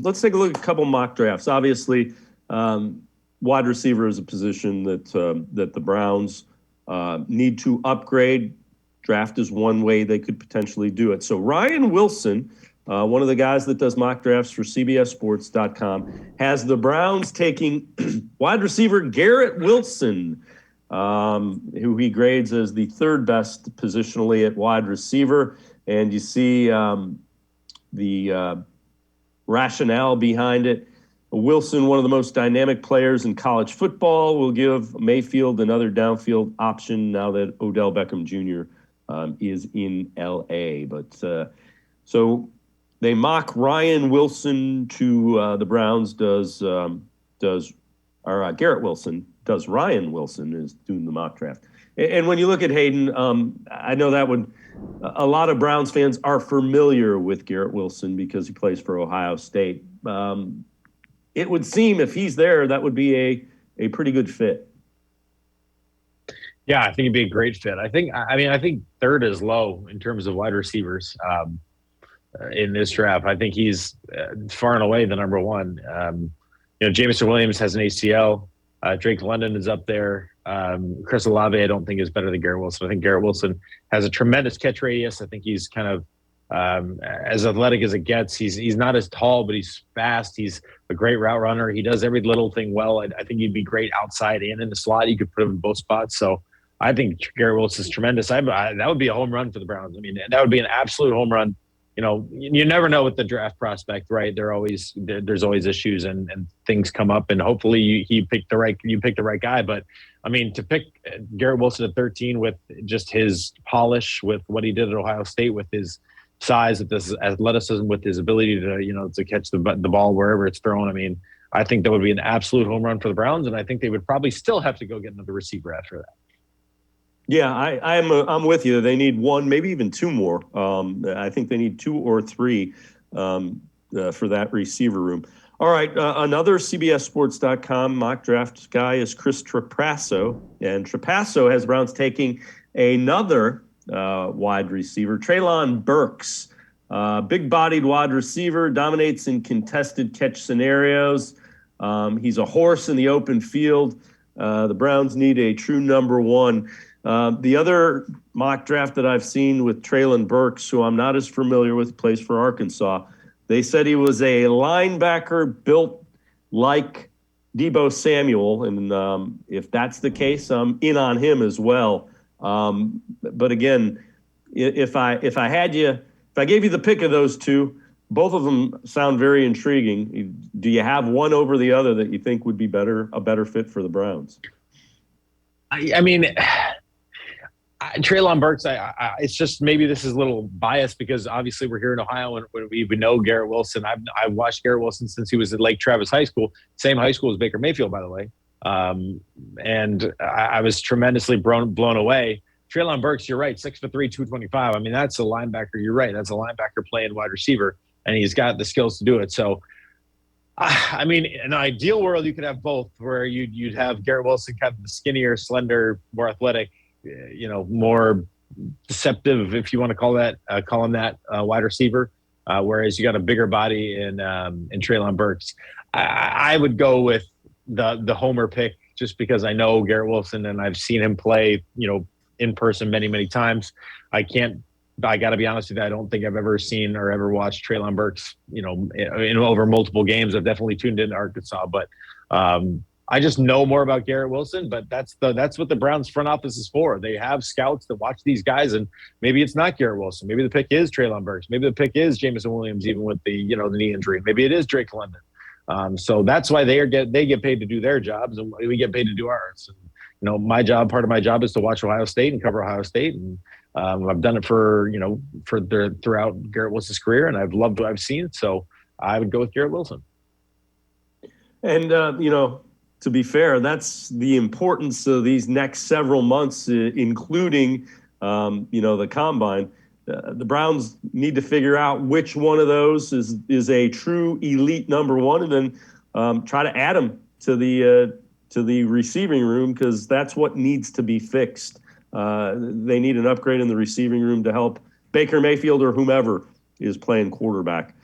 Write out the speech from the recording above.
let's take a look at a couple mock drafts. Obviously, wide receiver is a position that the Browns need to upgrade. Draft is one way they could potentially do it. So Ryan Wilson, one of the guys that does mock drafts for CBSSports.com, has the Browns taking wide receiver Garrett Wilson, who he grades as the third best positionally at wide receiver. And you see the rationale behind it. Wilson, one of the most dynamic players in college football, will give Mayfield another downfield option now that Odell Beckham Jr. Is in L.A. But so they mock Ryan Wilson to the Browns. Garrett Wilson does. Ryan Wilson is doing the mock draft. And when you look at Hayden, I know that a lot of Browns fans are familiar with Garrett Wilson because he plays for Ohio State. It would seem if he's there, that would be a pretty good fit. Yeah, I think it'd be a great fit. I think third is low in terms of wide receivers in this draft. I think he's far and away the number one. Jameson Williams has an ACL. Drake London is up there. Chris Olave, I don't think is better than Garrett Wilson. I think Garrett Wilson has a tremendous catch radius. I think he's kind of as athletic as it gets. He's not as tall, but he's fast. He's a great route runner. He does every little thing well. I think he'd be great outside and in the slot. You could put him in both spots. So I think Garrett Wilson's tremendous. That would be a home run for the Browns. I mean, that would be an absolute home run. You never know with the draft prospect, right? There's always issues and things come up, and hopefully you pick the right guy. But I mean, to pick Garrett Wilson at 13 with just his polish, with what he did at Ohio State, with his size, with his athleticism, with his ability to catch the ball wherever it's thrown. I mean, I think that would be an absolute home run for the Browns, and I think they would probably still have to go get another receiver after that. Yeah, I'm with you. They need one, maybe even two more. I think they need 2 or 3 for that receiver room. All right, another CBSSports.com mock draft guy is Chris Trapasso, and Trapasso has Browns taking another wide receiver, Treylon Burks, big-bodied wide receiver, dominates in contested catch scenarios. He's a horse in the open field. The Browns need a true number one. The other mock draft that I've seen with Treylon Burks, who I'm not as familiar with, plays for Arkansas, they said he was a linebacker built like Deebo Samuel, and if that's the case, I'm in on him as well. But again, if I gave you the pick of those two, both of them sound very intriguing. Do you have one over the other that you think would be a better fit for the Browns? I mean, Treylon Burks, it's just maybe this is a little biased because obviously we're here in Ohio and we know Garrett Wilson. I've watched Garrett Wilson since he was at Lake Travis High School, same high school as Baker Mayfield, by the way. And I was tremendously blown away. Treylon Burks, you're right, 6'3", 225. I mean, that's a linebacker. You're right. That's a linebacker playing wide receiver, and he's got the skills to do it. So, I mean, in an ideal world, you could have both, where you'd have Garrett Wilson kind of the skinnier, slender, more athletic, more deceptive, if you want to call him that, wide receiver. Whereas you got a bigger body in Treylon Burks. I would go with the homer pick just because I know Garrett Wilson and I've seen him play, in person many, many times. I got to be honest with you, I don't think I've ever seen or ever watched Treylon Burks, in over multiple games. I've definitely tuned into Arkansas, but I just know more about Garrett Wilson, but that's what the Browns front office is for. They have scouts that watch these guys, and maybe it's not Garrett Wilson. Maybe the pick is Treylon Burks. Maybe the pick is Jameson Williams, even with the knee injury. Maybe it is Drake London. So that's why they get paid to do their jobs, and we get paid to do ours. And, part of my job is to watch Ohio State and cover Ohio State, and I've done it throughout Garrett Wilson's career, and I've loved what I've seen. So I would go with Garrett Wilson. And to be fair, that's the importance of these next several months, including the combine. The Browns need to figure out which one of those is a true elite number one, and then try to add them to the receiving room, because that's what needs to be fixed. They need an upgrade in the receiving room to help Baker Mayfield or whomever is playing quarterback.